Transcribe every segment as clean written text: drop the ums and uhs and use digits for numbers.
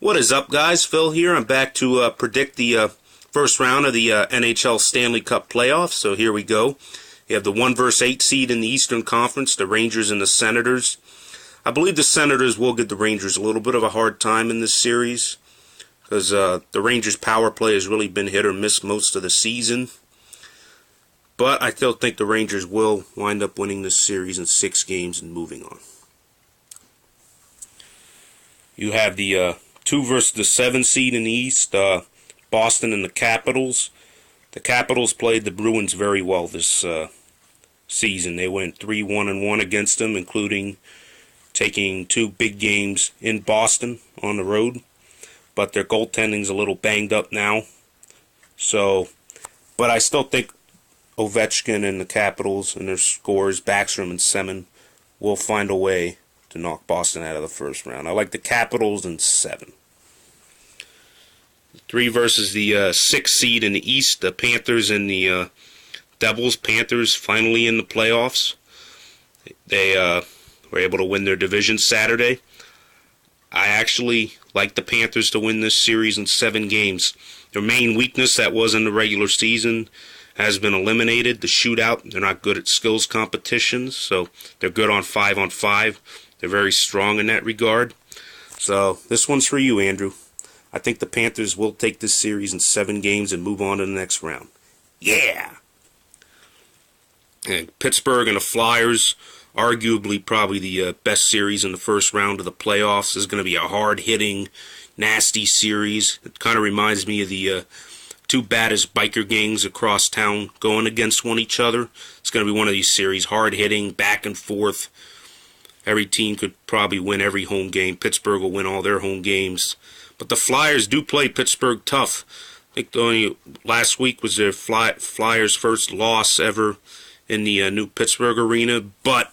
What is up, guys? Phil here. I'm back to predict the first round of the NHL Stanley Cup playoffs. So here we go. You have the 1 vs. 8 seed in the Eastern Conference, the Rangers and the Senators. I believe the Senators will give the Rangers a little bit of a hard time in this series because the Rangers' power play has really been hit or miss most of the season. But I still think the Rangers will wind up winning this series in 6 games and moving on. You have the 2 vs. the 7 seed in the East, Boston and the Capitals. The Capitals played the Bruins very well this season. They went 3-1-1 against them, including taking 2 big games in Boston on the road. But their goaltending's a little banged up now. But I still think Ovechkin and the Capitals and their scorers, Backstrom and Semin, will find a way to knock Boston out of the first round. I like the Capitals in 7. 3 versus the 6 seed in the East, the Panthers and the Devils. Panthers finally in the playoffs. They were able to win their division Saturday. I actually like the Panthers to win this series in 7 games. Their main weakness that was in the regular season has been eliminated. The shootout, they're not good at skills competitions, so they're good on 5-on-5. They're very strong in that regard. So this one's for you, Andrew. I think the Panthers will take this series in 7 games and move on to the next round. Yeah! And Pittsburgh and the Flyers, arguably probably the best series in the first round of the playoffs. This is going to be a hard-hitting, nasty series. It kind of reminds me of the 2 baddest biker gangs across town going against each other. It's going to be one of these series, hard-hitting, back and forth. Every team could probably win every home game. Pittsburgh will win all their home games. But the Flyers do play Pittsburgh tough. I think only last week was their Flyers' first loss ever in the new Pittsburgh arena. But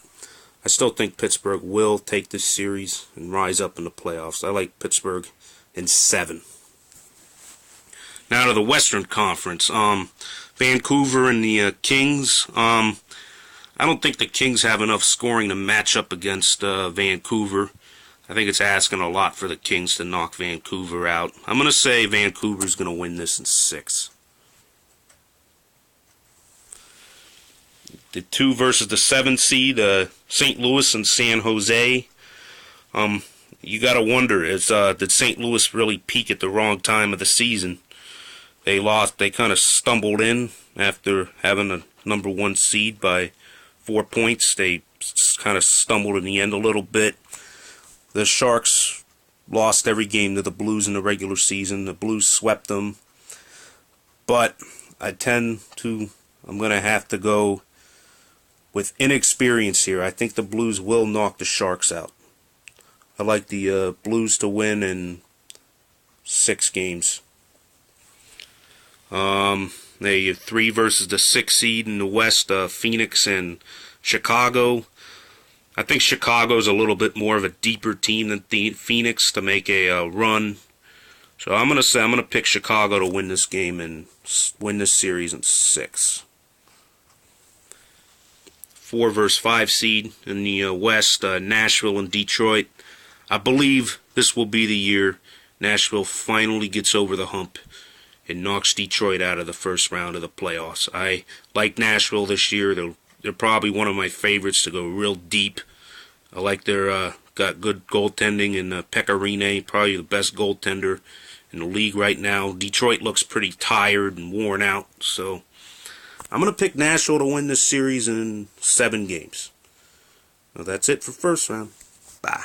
I still think Pittsburgh will take this series and rise up in the playoffs. I like Pittsburgh in 7. Now to the Western Conference. Vancouver and the Kings. I don't think the Kings have enough scoring to match up against Vancouver. I think it's asking a lot for the Kings to knock Vancouver out. I'm going to say Vancouver's going to win this in 6. The 2 versus the 7 seed, St. Louis and San Jose. You got to wonder, did St. Louis really peak at the wrong time of the season? They kind of stumbled in after having a number 1 seed by 4 points. They kind of stumbled in the end a little bit. The Sharks lost every game to the Blues in the regular season. The Blues swept them. But I'm going to have to go with inexperience here. I think the Blues will knock the Sharks out. I like the Blues to win in 6 games. There you have 3 versus the 6 seed in the West, Phoenix and Chicago. I think Chicago's a little bit more of a deeper team than Phoenix to make a run. So I'm gonna pick Chicago to win this game and win this series in 6. 4 versus 5 seed in the West, Nashville and Detroit. I believe this will be the year Nashville finally gets over the hump and knocks Detroit out of the first round of the playoffs. I like Nashville this year. They're probably one of my favorites to go real deep. I like their got good goaltending in Pekka Rinne, probably the best goaltender in the league right now. Detroit looks pretty tired and worn out, so I'm going to pick Nashville to win this series in 7 games. Well, that's it for first round. Bye.